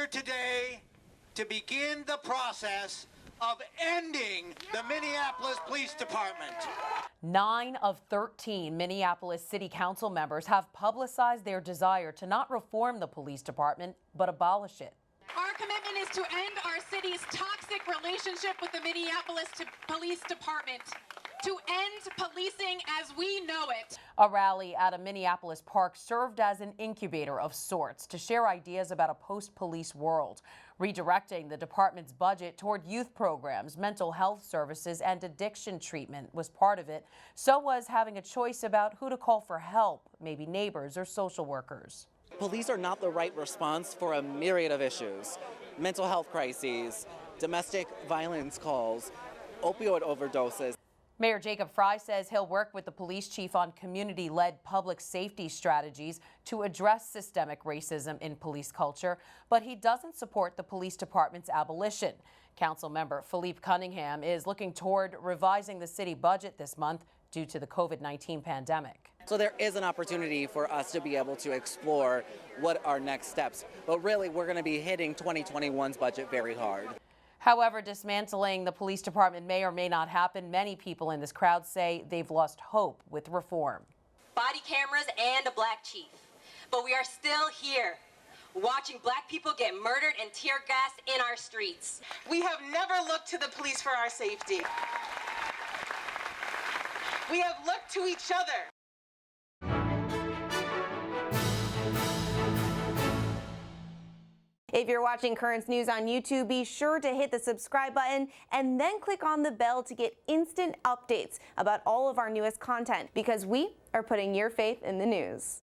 here today to begin the process of ending the Minneapolis Police Department. 9 of 13 Minneapolis City Council members have publicized their desire to not reform the police department, but abolish it. Our commitment is to end our city's toxic relationship with the Minneapolis Police Department, to end policing as we know it. A rally at a Minneapolis park served as an incubator of sorts to share ideas about a post-police world. Redirecting the department's budget toward youth programs, mental health services, and addiction treatment was part of it. So was having a choice about who to call for help, maybe neighbors or social workers. Police are not the right response for a myriad of issues. Mental health crises, domestic violence calls, opioid overdoses. Mayor Jacob Fry says he'll work with the police chief on community-led public safety strategies to address systemic racism in police culture, but he doesn't support the police department's abolition. Council member PHILLIPE Cunningham is looking toward revising the city budget this month due to the COVID-19 pandemic. So there is an opportunity for us to be able to explore what are next steps. But really, we're going to be hitting 2021's budget very hard. However, dismantling the police department may or may not happen. Many people in this crowd say they've lost hope with reform. Body cameras and a black chief. But we are still here, watching black people get murdered and tear gassed in our streets. We have never looked to the police for our safety. We have looked to each other. If you're watching Currents News on YouTube, be sure to hit the subscribe button and then click on the bell to get instant updates about all of our newest content, because we are putting your faith in the news.